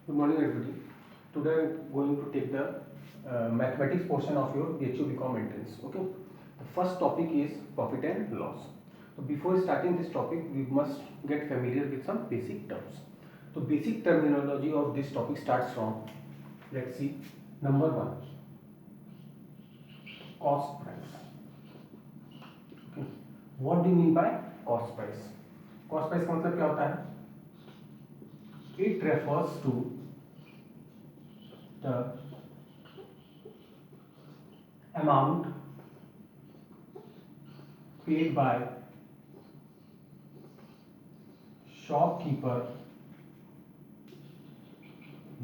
Good morning, everybody. Today I'm going to take the mathematics portion of your BHU BCom entrance. Okay. The first topic is profit and loss. So before starting this topic, we must get familiar with some basic terms. So basic terminology of this topic starts from, let's see, number one, cost price. Okay. What do you mean by cost price? Cost price का मतलब क्या होता है? It refers to the amount paid by shopkeeper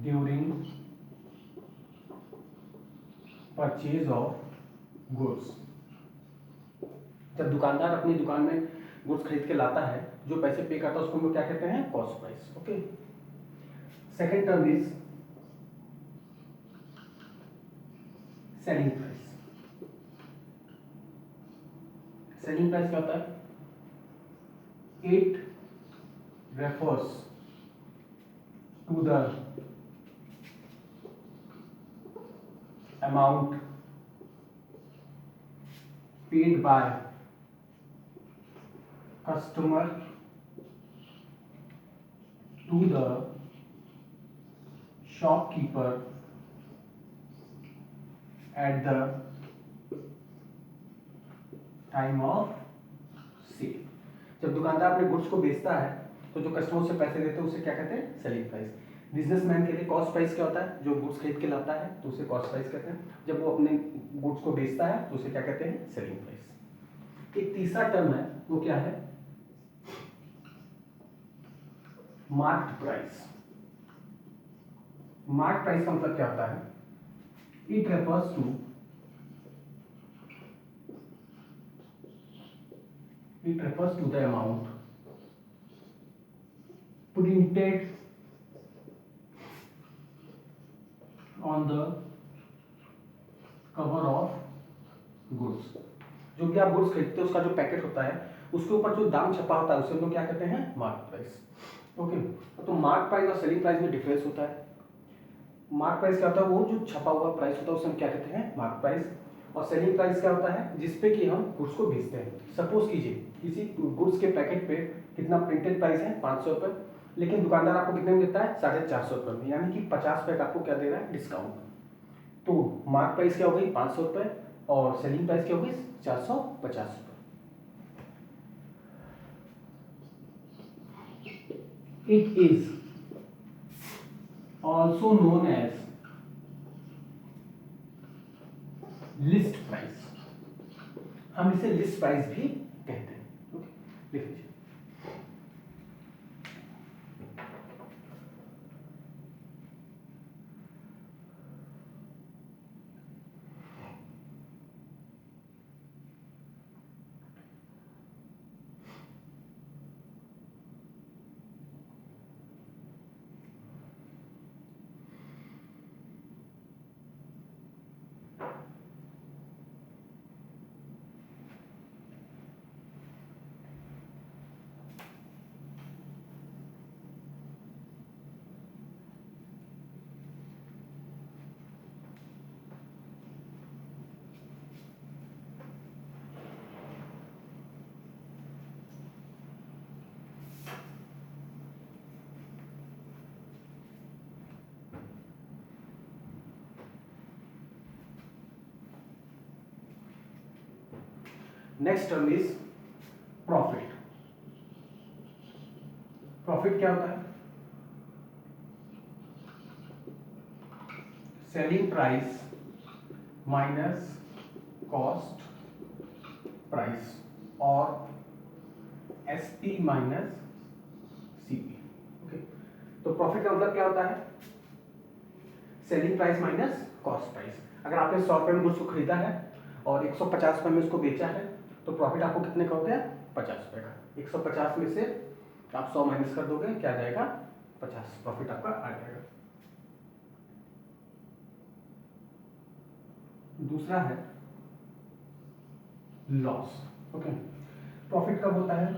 during purchase of goods. जब दुकानदार अपनी दुकान में गुड्स खरीद के लाता है, जो पैसे पे करता है उसको हम लोग क्या कहते हैं? Cost price. Okay. Second term is selling price. Selling price क्या होता है? It refers to the amount paid by customer to the shopkeeper at the time of sale. जब दुकानदार अपने गुड्स को बेचता है तो जो कस्टमर से पैसे देते हैं उसे क्या कहते हैं? Selling price. बिजनेसमैन के लिए कॉस्ट प्राइस क्या होता है? जो गुड्स खरीद के लाता है तो उसे कॉस्ट प्राइस कहते हैं. जब वो अपने गुड्स को बेचता है तो उसे क्या कहते हैं? Selling price. एक तीसरा टर्म है, वो क्या है? Marked price. मार्क्ड प्राइस का मतलब क्या होता है? It refers to the amount printed on the cover of goods. जो भी आप गुड्स खरीदते हैं उसका जो पैकेट होता है उसके ऊपर जो दाम छपा होता है उसे हम लोग क्या कहते हैं? Mark price. ओके. तो मार्क प्राइस और सेलिंग प्राइस में डिफरेंस होता है. मार्क प्राइस क्या होता है? वो जो छपा हुआ प्राइस होता है उसे हम क्या कहते हैं? Mark price. और सेलिंग प्राइस क्या होता है? जिसपे कि हम गुड्स को बेचते हैं. सपोज कीजिए किसी गुड्स के पैकेट पे कितना प्रिंटेड प्राइस है? 500 रुपये, लेकिन दुकानदार आपको कितने में देता है? 450 रुपये में, यानी कि 50 रुपये का आपको क्या दे रहा है? डिस्काउंट. तो मार्क प्राइस क्या हो गई? 500 रुपये. और सेलिंग प्राइस क्या हो गई? 450 रुपये. It is also known as list price. हम इसे लिस्ट प्राइस भी कहते हैं. ओके, लिख लीजिए. Next term is profit. Profit क्या होता है? Selling price minus cost price और एसपी माइनस सीपी. ओके. तो प्रॉफिट का मतलब क्या होता है? Selling price minus cost price. अगर आपने 100 रुपये में गुड्स को खरीदा है और 150 रुपये में उसको बेचा है तो प्रॉफिट आपको कितने का हो गया? 50 रुपये का. 150 में से आप 100 माइनस कर दोगे, क्या आ जाएगा? 50. प्रॉफिट आपका आ जाएगा. दूसरा है लॉस. ओके. प्रॉफिट कब होता है?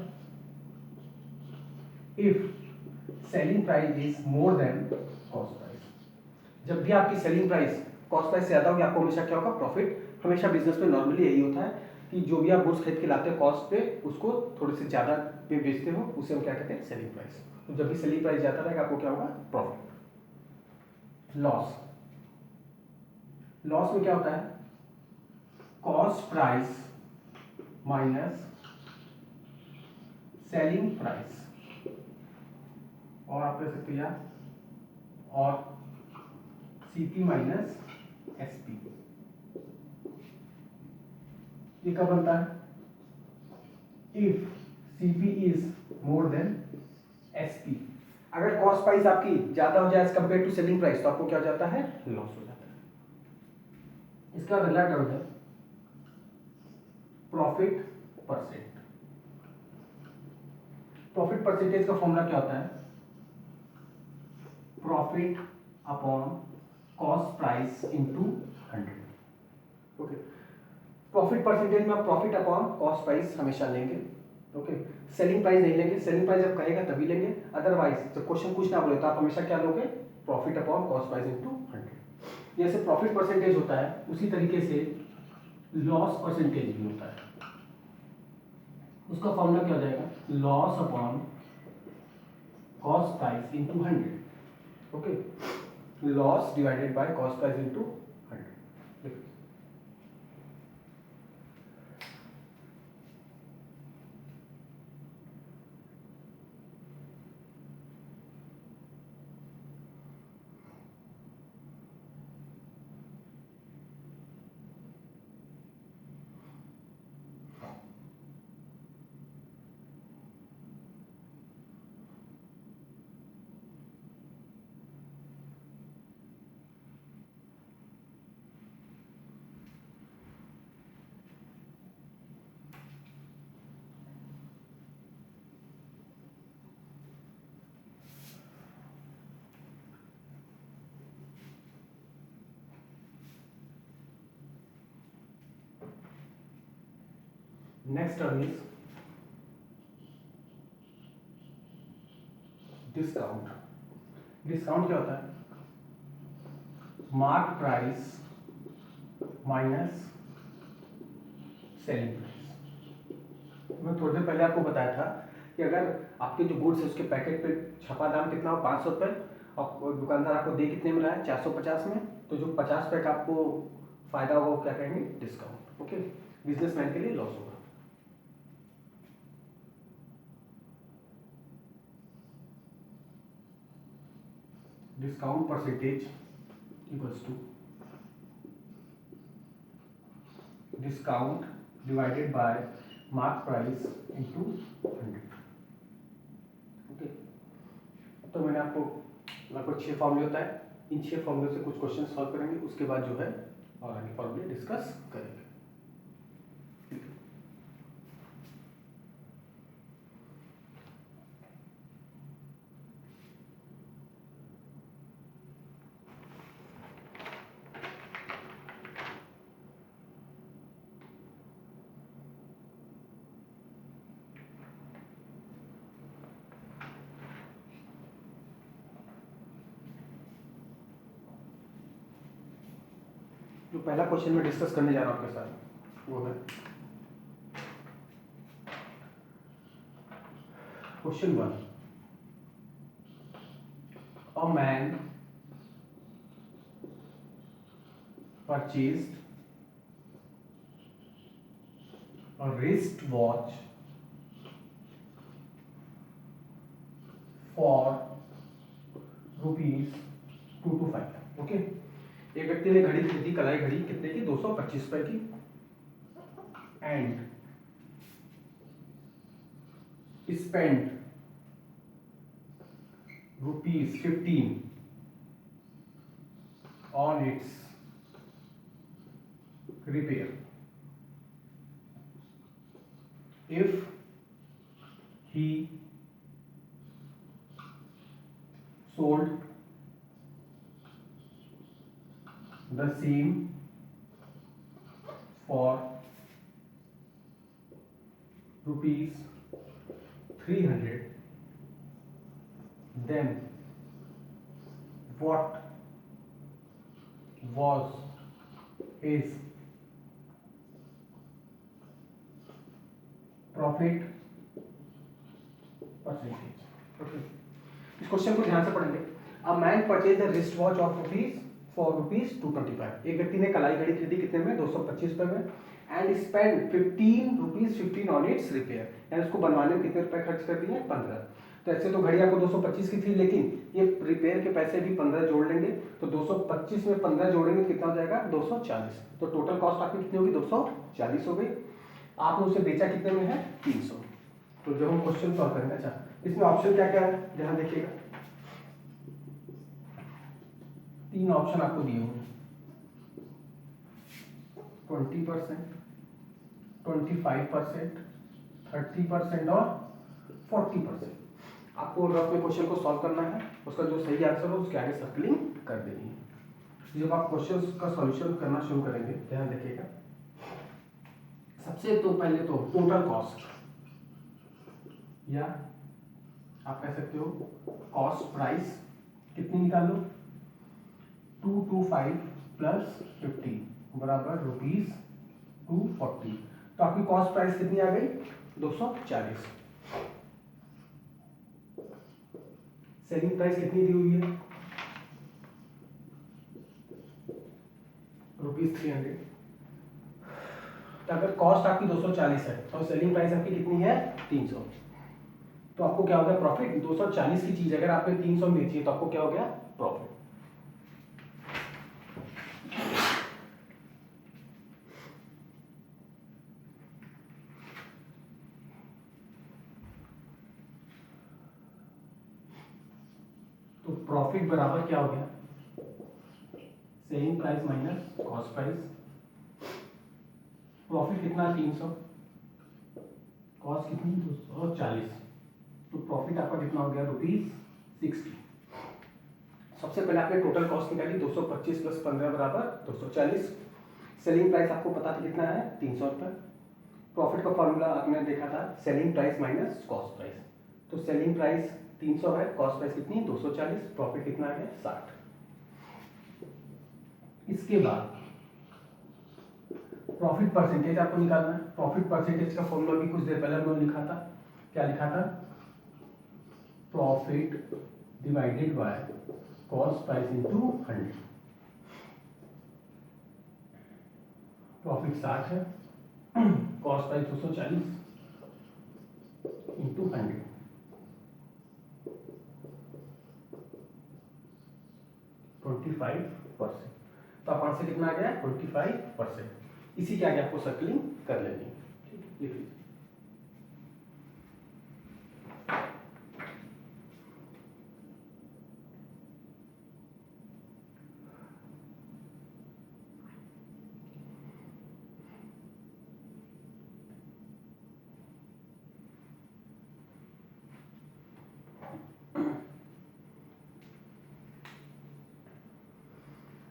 If selling price is more then cost price. जब भी आपकी सेलिंग प्राइस कॉस्ट प्राइस से ज़्यादा होगी, आपको हमेशा क्या होगा, प्रॉफिट। हमेशा बिजनेस में नॉर्मली यही होता है कि जो भी आप गुड्स खरीद के लाते हो कॉस्ट पे, उसको थोड़े से ज़्यादा पे बेचते हो, उसे हम क्या कहते हैं, सेलिंग प्राइस। तो जब भी सेलिंग प्राइस ज़्यादा रहेगा, आपको क्या होगा, प्रॉफिट। लॉस, लॉस में क्या होता है, cost price minus selling price, और आप कह सकते हैं और सीपी माइनस एसपी। ये कब बनता है, if CP is more than SP. अगर कॉस्ट प्राइस आपकी ज्यादा हो जाए as compare to selling price, तो आपको क्या हो जाता है, लॉस हो जाता है। इसका अगला टर्म है प्रॉफिट परसेंट। प्रॉफिट परसेंटेज का फॉर्मूला क्या होता है, profit upon cost price into 100। Okay, profit percentage में आप प्रॉफिट अपॉन कॉस्ट प्राइस हमेशा लेंगे। ओके, सेलिंग प्राइस नहीं लेंगे, सेलिंग प्राइस जब कहेगा तभी लेंगे, अदरवाइज जब क्वेश्चन कुछ ना बोले तो आप हमेशा क्या लोगे, profit upon cost price into 100। जैसे प्रॉफिट परसेंटेज होता है, उसी तरीके से लॉस परसेंटेज भी होता है। उसका फॉर्मूला क्या हो जाएगा, loss upon cost price into 100। Okay, loss divided by cost price into 100। Next term is discount. Discount क्या होता है, mark price minus selling price. मैं थोड़ी देर पहले आपको बताया था कि अगर आपके जो गुड्स है उसके पैकेट पे छपा दाम कितना हो, 500 रुपये, और दुकानदार आपको दे कितने में रहा है, 450 में, तो जो 50 रुपये का आपको फायदा होगा वो क्या कहेंगे, डिस्काउंट। ओके, बिजनेसमैन के लिए लॉस होगा। Discount percentage equals to discount divided by mark price into 100। Okay, तो मैंने आपको लगभग 6 फॉर्मूले होता है, इन 6 फॉर्मूले से कुछ क्वेश्चन सॉल्व करेंगे, उसके बाद जो है और आगे फॉर्मूले डिस्कस करेंगे। जो पहला क्वेश्चन मैं डिस्कस करने जा रहा हूं आपके साथ वो है question 1। A man purchased a wrist watch for ₹225। Okay, एक व्यक्ति ने घड़ी खरीदी, कलाई घड़ी, कितने की, 225 रुपए की, and spend ₹15 on its repair। If he sold the same for ₹300, then what was his profit percentage? Okay, इस क्वेश्चन को ध्यान से पढ़ेंगे. A man purchase the wrist watch of rupees for rupees 225. एक व्यक्ति ने कलाई घड़ी खरीदी कितने में? 225 रुपए में. And spend 15 rupees 15 on it's repair. यानी उसको बनवाने में कितने रुपए खर्च कर दिए? 15. तो ऐसे तो घड़ी आपको 225 की थी, लेकिन ये रिपेयर के पैसे भी 15 जोड़ लेंगे, तो 225 में 15 जोड़ेंगे तो कितना हो जाएगा? 240. तो टोटल कॉस्ट आपकी कितनी होगी? 240 हो गई. आपने उसे बेचा कितने में है? 300. तो जब हम क्वेश्चन सॉल्व करेंगे, अच्छा इसमें ऑप्शन क्या क्या है ध्यान देखिएगा. 3 ऑप्शन आपको दिए होंगे. 20%, 25%, 30% और 40%. आपको रफ में क्वेश्चन को सॉल्व करना है. उसका जो सही आंसर हो उसके आगे सर्कलिंग कर देनी है. जब आप क्वेश्चन का सॉल्यूशन करना शुरू करेंगे, ध्यान देखिएगा. सबसे तो पहले तो टोटल कॉस्ट, या आप कह सकते हो कॉस्ट प्राइस कितनी निकालो? 225 प्लस 50 बराबर रुपीज 240. तो आपकी कॉस्ट प्राइस कितनी आ गई? 240. सेलिंग प्राइस कितनी दी हुई है? रुपीज 300. तो अगर कॉस्ट आपकी 240 है और सेलिंग प्राइस आपकी कितनी है? 300. तो आपको क्या हो गया? प्रॉफिट. 240 की चीज अगर आपने 300 में बेची है तो आपको क्या हो गया? प्रॉफिट. तो प्रॉफिट बराबर क्या हो गया? Selling price minus cost price. Profit कितना? 300. कॉस्ट कितनी? 240. तो प्रॉफिट आपका कितना हो गया? रुपीज 60. सबसे पहले आपने टोटल कॉस्ट निकाली 225 प्लस 15 बराबर 240. सेलिंग प्राइस आपको पता था कितना है? 300 रुपये. प्रॉफिट का फॉर्मूला आपने देखा था, selling price minus cost price. तो सेलिंग प्राइस 300 है, कॉस्ट प्राइस कितनी? 240. प्रॉफिट कितना है? 60. इसके बाद प्रॉफिट परसेंटेज आपको निकालना है. प्रॉफिट परसेंटेज का फॉर्मूला भी कुछ देर पहले हमने लिखा था. क्या लिखा था? Profit divided by cost price into 100. Profit 60 है, कॉस्ट प्राइस 240 इंटू 100. तो आप आंसर कितना आ गया? 25%. इसी के आगे आपको सर्कलिंग कर लेनी है. लिख लीजिए.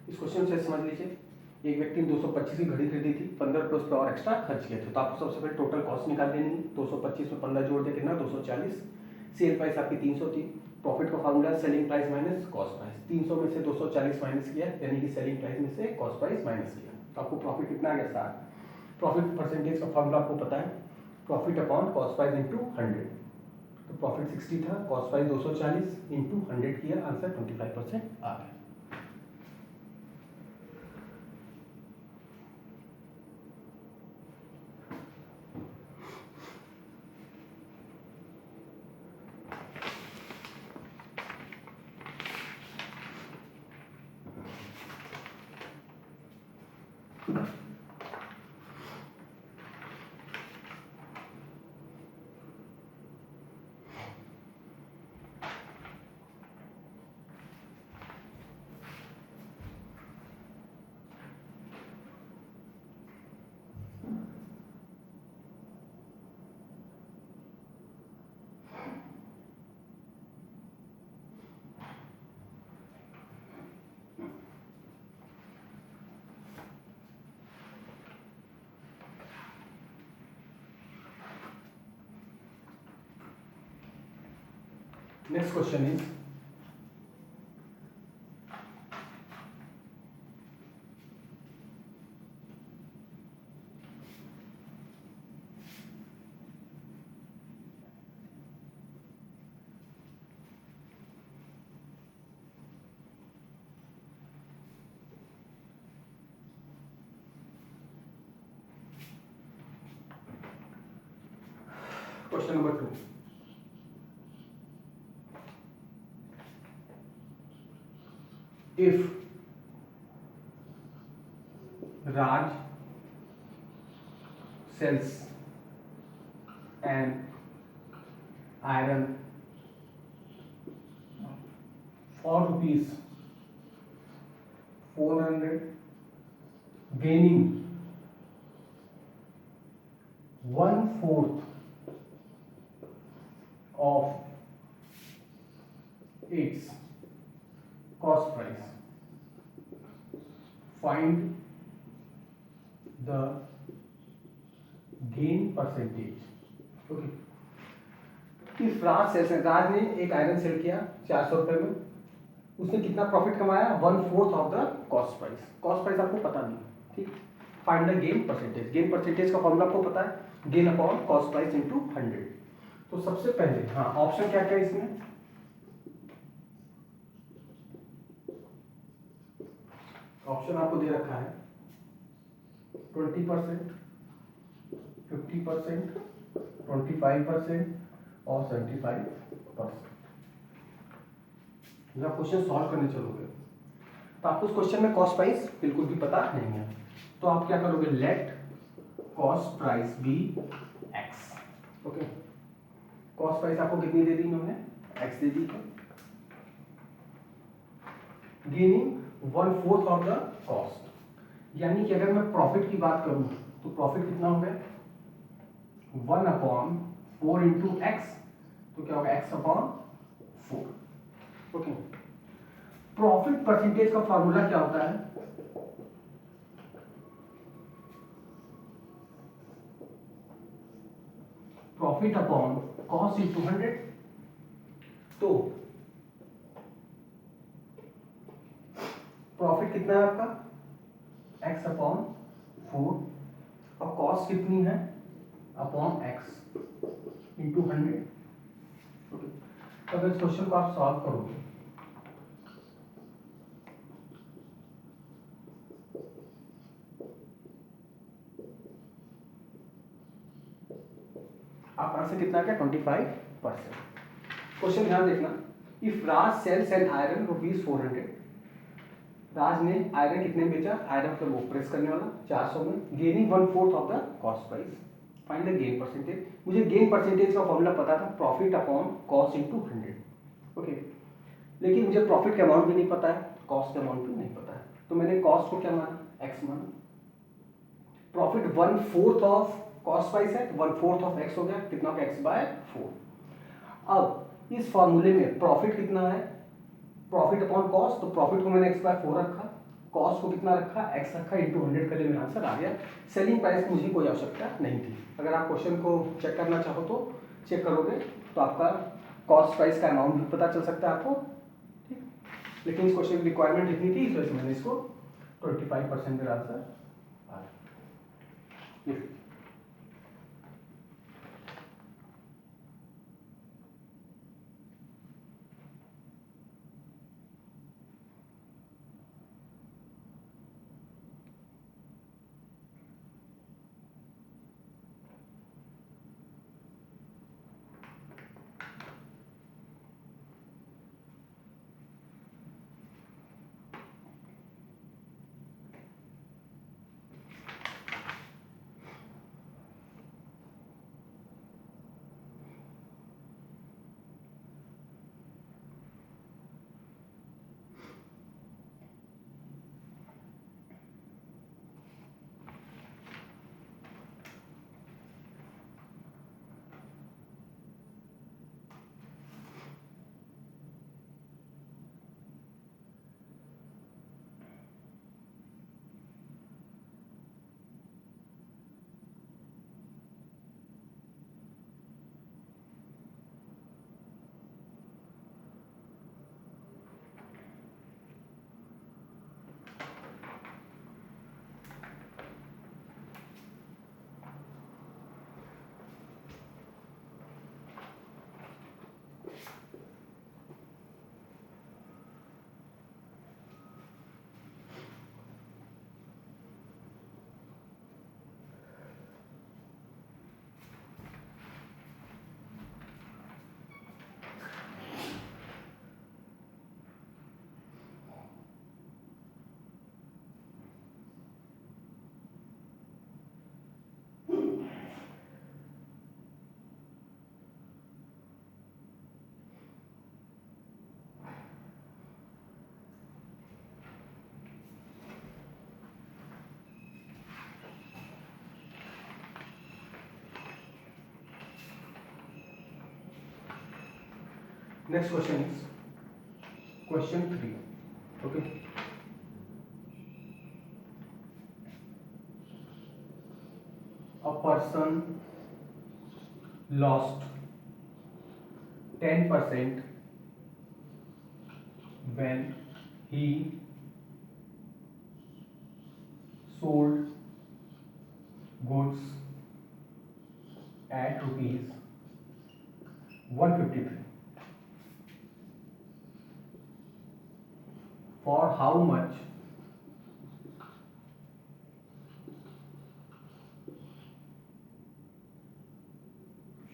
इस क्वेश्चन से समझ लीजिए. एक व्यक्ति ने 225 की घड़ी खरीदी थी, 15 रुपये उस पर और एक्स्ट्रा खर्च किए थे. तो आपको सबसे पहले टोटल कॉस्ट निकाल देनी है. 225 में 15 जोड़ दिया कितना? 240. सेल प्राइस आपकी 300 थी. प्रॉफिट का formula selling price minus cost price. 300 में से 240 माइनस किया, यानी कि सेलिंग प्राइस में से कॉस्ट प्राइस माइनस किया. तो आपको प्रॉफिट कितना आ गया? 60. प्रॉफिट परसेंटेज का फार्मूला आपको पता है, profit upon cost price into 100. तो प्रॉफिट 60 था, कॉस्ट प्राइस 240 इंटू 100 किया, आंसर 25% आ गया. Next question is question number 2, if Raj sells an iron for rupees 400, gaining 1/4 of its cost price, find the gain percentage. Okay, if Raj sells, Raj ने एक iron cell किया 400 रुपए में, उसने कितना प्रॉफिट कमाया? 1/4 of the cost price. Cost price आपको पता नहीं, ठीक। Find the gain percentage. Gain percentage का फॉर्मूला आपको पता है, gain upon cost price into 100। तो सबसे पहले हाँ, ऑप्शन क्या क्या है इसमें? ऑप्शन आपको दे रखा है 20%, 50%, 25% और 75%। जब आप क्वेश्चन सॉल्व करने चलोगे तो आपको उस क्वेश्चन में कॉस्ट प्राइस बिल्कुल भी पता नहीं है, तो आप क्या करोगे? Let cost price be X. Okay, cost price आपको कितनी दे दी इन्होंने? एक्स दे दी है। गेनिंग 1/4 ऑफ द कॉस्ट, यानी कि अगर मैं प्रॉफिट की बात करूं तो प्रॉफिट कितना हो गया? 1/4 इंटू एक्स, तो क्या होगा? x/4। ओके, प्रॉफिट परसेंटेज का फॉर्मूला क्या होता है? Profit upon cost into 100। तो प्रॉफिट कितना है आपका? x/4, और कॉस्ट कितनी है? Upon x into 100। ओके, तो अगर इस क्वेश्चन को आप सॉल्व करोगे आप आंसर कितना क्या? 25%। क्वेश्चन ध्यान देखना, if Raj sells an iron rupees 400, Raj ने आयरन कितने में बेचा? आयरन मतलब वो प्रेस करने वाला 400 में, gaining 1/4 of the cost price, find the gain percentage. मुझे गेन परसेंटेज का फॉर्मूला पता था, profit upon cost into 100। Okay, लेकिन मुझे प्रॉफिट का अमाउंट भी नहीं पता है, कॉस्ट का अमाउंट भी नहीं पता है, तो मैंने कॉस्ट को क्या माना? एक्स माना। प्रॉफिट 1/4 ऑफ कॉस्ट प्राइस है, तो 1/4 ऑफ एक्स हो गया, कितना हो गया? x/4। अब इस फॉर्मूले में प्रॉफिट कितना है? प्रॉफिट अपॉन कॉस्ट, तो प्रॉफिट को मैंने x/4 रखा, कॉस्ट को कितना रखा? x रखा, इंटू 100 कर लिए, मेरा आंसर आ गया। सेलिंग प्राइस की मुझे कोई आवश्यकता नहीं थी। अगर आप क्वेश्चन को चेक करना चाहो तो चेक करोगे तो आपका कॉस्ट प्राइस का अमाउंट भी पता चल सकता है आपको, ठीक। लेकिन इस क्वेश्चन की रिक्वायरमेंट इतनी थी, इस वजह से मैंने इसको 25% मेरा आंसर आ गया। Next question is question 3. Okay, a person lost 10% when he sold goods at rupees 153. For how much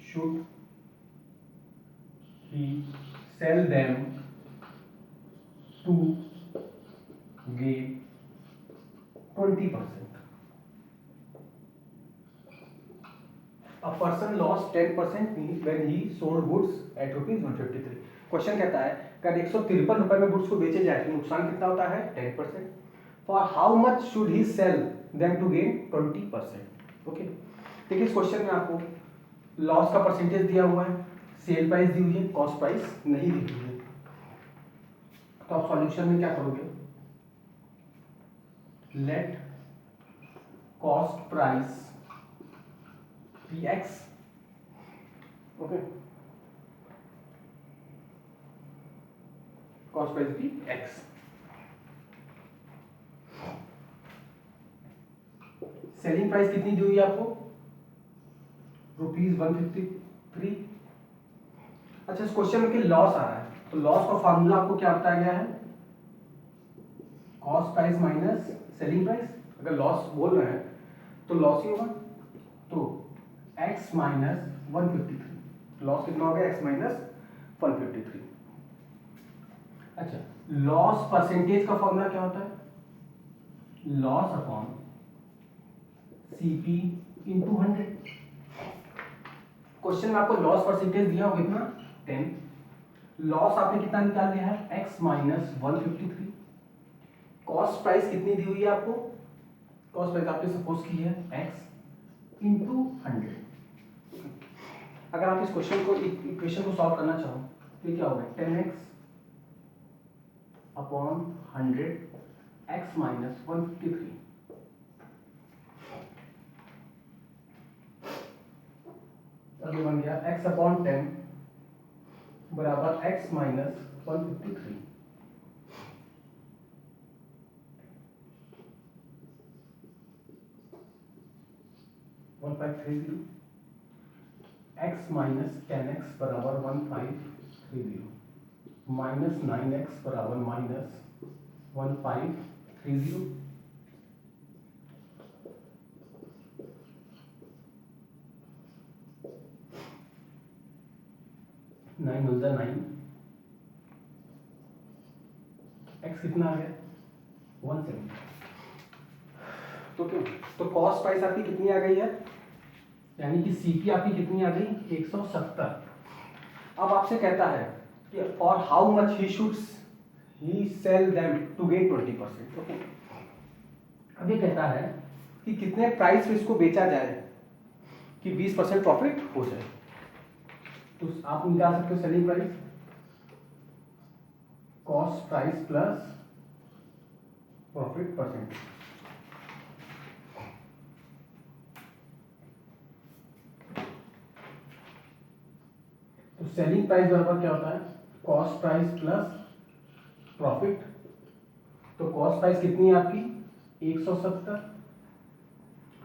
should he sell them to gain 20%? A person lost 10% when he sold goods at rupees 153. Question कहता है अगर 153 रुपए में goods को बेचे जाए तो नुकसान कितना होता है 10%. For how much should he sell them to gain 20%. Okay, देखिए इस क्वेश्चन में आपको लॉस का परसेंटेज दिया हुआ है, सेल प्राइस दी हुई है, कॉस्ट प्राइस नहीं दी हुई है. तो आप सॉल्यूशन में क्या करोगे, let cost price P x. Okay, cost price P x. Selling price कितनी दी हुई है आपको, रुपीज 153. अच्छा, इस क्वेश्चन में लॉस आ रहा है तो लॉस का फार्मूला आपको क्या बताया गया है, cost price minus selling price. अगर लॉस बोल रहे हैं तो लॉस ही होगा, तो x माइनस 153. लॉस कितना हो गया, x माइनस 153. अच्छा, लॉस परसेंटेज का फॉर्मूला क्या होता है, loss upon CP into 100. Question में आपको लॉस परसेंटेज दिया होगा कितना 10. लॉस आपने कितना निकाल लिया है, x माइनस 153. कॉस्ट प्राइस कितनी दी हुई है आपको, कॉस्ट प्राइस आपने सपोज की है x इंटू 100. अगर आप इस क्वेश्चन को इक्वेशन को सॉल्व करना चाहो तो क्या होगा, 10x अपॉन 100 x माइनस 153. अभी बन गया x अपॉन 10 बराबर x minus 153. x minus 10x बराबर 1530 माइनस 9x बराबर माइनस 1530. नाइन हो जाए 9, x कितना आ गया 170. तो क्यों, तो कॉस्ट प्राइस आपकी कितनी आ गई है, यानी कि सीपी आपकी कितनी आ गई 170. अब आपसे कहता है कि और how much he should he sell them to gain 20%. Okay, अब ये कहता है कि कितने प्राइस में इसको बेचा जाए कि 20% प्रॉफिट हो जाए. तो आप निकाल सकते हो selling price, cost price plus profit percentage. तो सेलिंग प्राइस बराबर क्या होता है, कॉस्ट प्राइस प्लस प्रॉफिट. तो कॉस्ट प्राइस कितनी है आपकी 170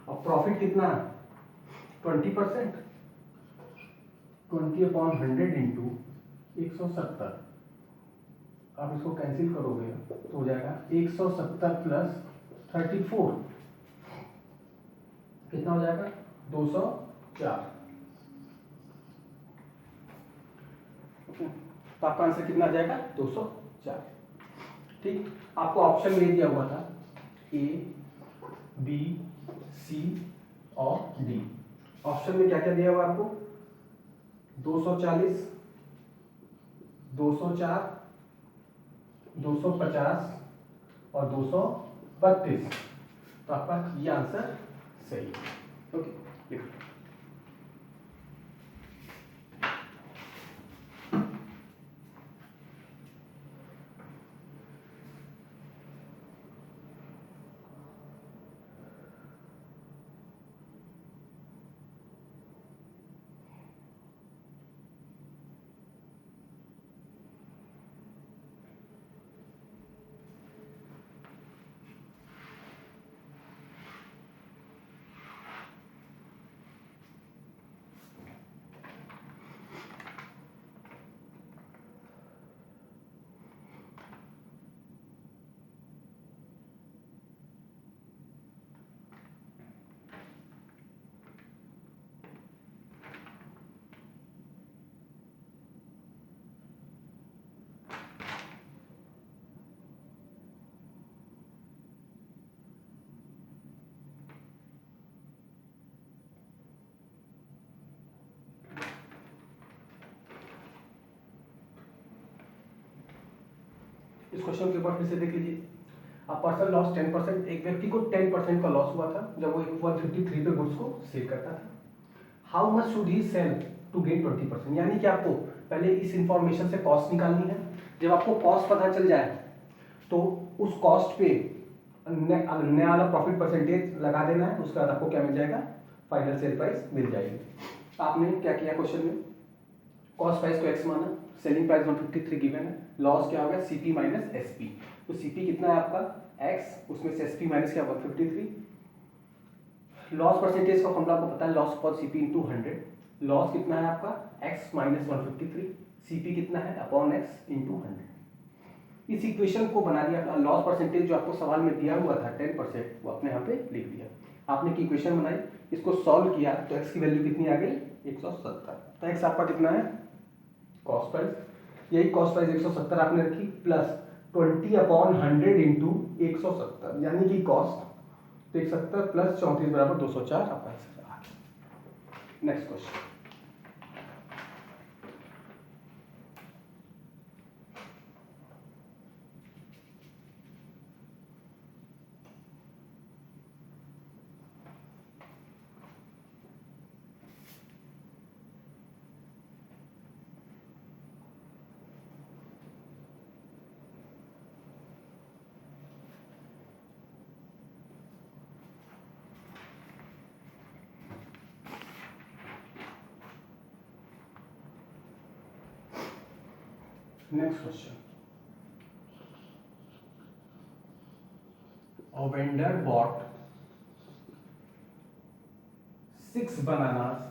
और प्रॉफिट कितना 20%. 20 अपॉन 100 इंटू 170. आप इसको कैंसिल करोगे तो हो जाएगा 170 प्लस 34 कितना हो जाएगा 204. तो आपका आंसर कितना आ जाएगा 204. ठीक, आपको ऑप्शन में दिया हुआ था ए बी सी और डी. ऑप्शन में क्या क्या दिया हुआ आपको 240, 204, 250 और 232. तो आपका ये आंसर सही है. ओके, लिखो. इस क्वेश्चन के ऊपर फिर से देख लीजिए। अब पर्सन लॉस 10%, एक व्यक्ति को 10% का लॉस हुआ था जब वो 153 पे गुड्स को सेल करता था। How much should he sell to gain 20%, यानी कि आपको पहले इस इंफॉर्मेशन से कॉस्ट निकालनी है। जब आपको कॉस्ट पता चल जाए तो उस कॉस्ट पे नया वाला प्रॉफिट परसेंटेज लगा देना है, उसके बाद आपको क्या मिल जाएगा, फाइनल सेल प्राइस मिल जाएगी। आपने क्या किया क्वेश्चन में, कॉस्ट प्राइस को एक्स माना, सेलिंग प्राइस 153 गिवन है, लॉस क्या होगा सीपी माइनस एसपी। तो सीपी कितना है आपका एक्स, उसमें से एसपी माइनस क्या 153। लॉस परसेंटेज का फॉर्मूला आपको पता है, loss upon CP into 100। Loss कितना है आपका एक्स माइनस 153, सीपी कितना है अपॉन एक्स इंटू 100। इस इक्वेशन को बना दिया। लॉस परसेंटेज जो आपको सवाल में दिया हुआ था 10%, वो आपने यहाँ पे लिख दिया। आपने एक इक्वेशन बनाई, इसको सॉल्व किया तो एक्स की वैल्यू कितनी आ गई 170। तो एक्स आपका कितना है कॉस्ट प्राइस, यही कॉस्ट प्राइस 170 आपने रखी, प्लस 20/100 इंटू 170, यानी कि कॉस्ट, तो 170 प्लस 34 बराबर 204 आपका आंसर आ गया। Next question, next question, a vendor bought 6 bananas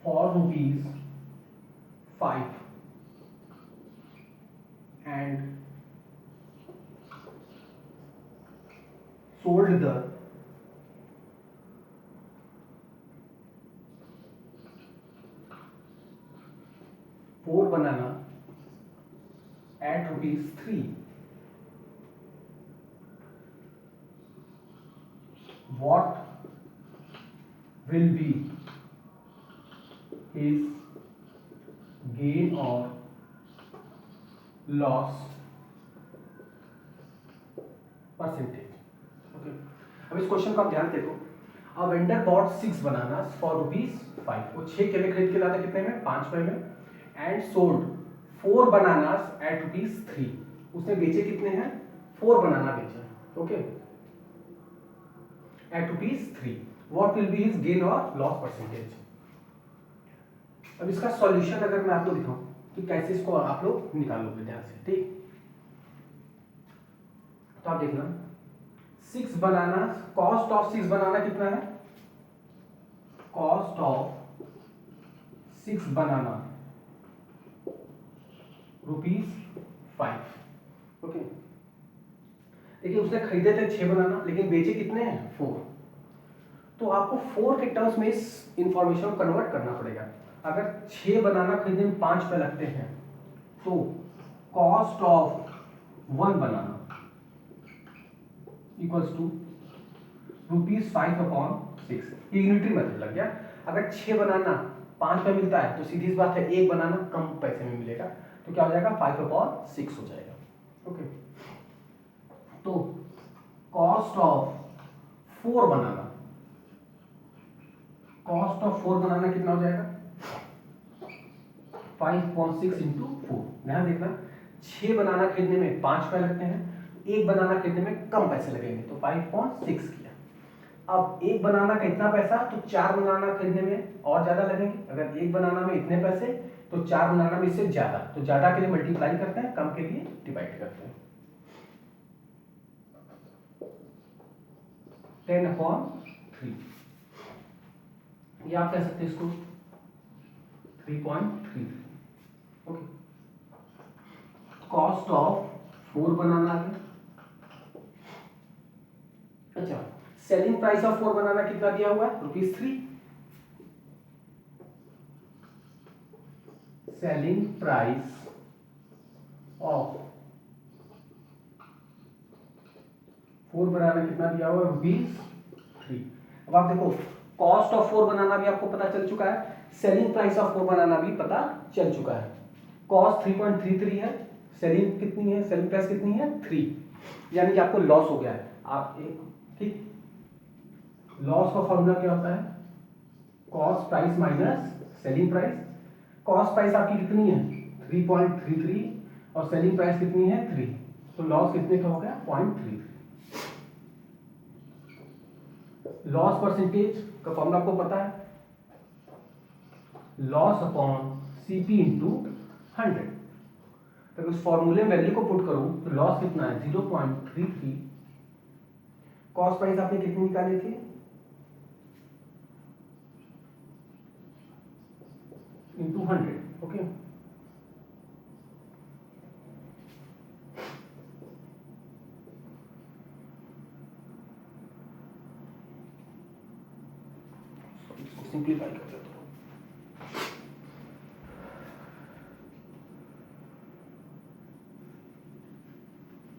for rupees 5 and sold the four banana at rupees 3. What will be his gain or loss percentage? Okay, अब इस question को आप ध्यान देखो। A vendor bought 6 bananas for rupees 5, वो 6 केले खरीद के लाता कितने में 5 रुपए में, and sold 4 bananas at rupees 3, उसने बेचे कितने हैं 4 बनाना बेचे, okay, at rupees 3। What will be his gain or loss percentage? अब इसका सॉल्यूशन अगर मैं आपको दिखाऊं कि कैसे इसको आप लोग निकालोगे ध्यान से, ठीक। तो आप देखना 6 बनाना, कॉस्ट ऑफ 6 बनाना कितना है, कॉस्ट ऑफ 6 बनाना ₹5, ओके। देखिए उसने खरीदे थे 6 बनाना, लेकिन बेचे कितने हैं 4, तो आपको 4 के टर्म्स में इस इंफॉर्मेशन को कन्वर्ट करना पड़ेगा। अगर 6 बनाना खरीदने में 5 रुपए लगते हैं तो cost of 1 banana equals to ₹5/6। ये यूनिटरी मेथड लग गया। अगर 6 बनाना 5 रुपए मिलता है तो सीधी सी बात है 1 बनाना कम पैसे में मिलेगा, तो क्या हो जाएगा 5/6 हो जाएगा, ओके। तो cost of 4 banana, cost of 4 बनाना कितना हो जाएगा 5/6 इंटू 4। ध्यान देखना 6 बनाना खरीदने में 5 रुपए लगते हैं, 1 बनाना खरीदने में कम पैसे लगेंगे, तो 5/6 किया। अब 1 बनाना का इतना पैसा, तो 4 बनाना खरीदने में और ज्यादा लगेंगे। अगर 1 बनाना में इतने पैसे तो 4 बनाना में इससे ज्यादा, तो ज्यादा के लिए मल्टीप्लाई करते हैं, कम के लिए डिवाइड करते हैं। 10/3, या आप कह सकते हैं इसको 3.3, ओके। कॉस्ट ऑफ 4 बनाना है। अच्छा, सेलिंग प्राइस ऑफ 4 बनाना कितना दिया हुआ है ₹3। सेलिंग प्राइस ऑफ 4 बनाना कितना दिया हुआ है ₹3। अब आप देखो कॉस्ट ऑफ 4 बनाना भी आपको पता चल चुका है, सेलिंग प्राइस ऑफ 4 बनाना भी पता चल चुका है। कॉस्ट 3.33 है, सेलिंग कितनी है, सेलिंग प्राइस कितनी है 3, यानी कि आपको लॉस हो गया है। आप एक ठीक, लॉस का फॉर्मूला क्या होता है, cost price minus selling price. Cost price आपकी कितनी है 3.33 और सेलिंग प्राइस कितनी है 3, तो लॉस कितने का हो गया 0.33। लॉस परसेंटेज का फॉर्मूला आपको पता है, लॉस अपॉन सीपी इंटू 100। तो उस फॉर्मूले में वैल्यू को पुट करूं तो लॉस कितना है 0.33, कॉस्ट प्राइस आपने कितनी निकाली थी इंटू 100। ओके, सिंप्लीफाई कर देते हैं।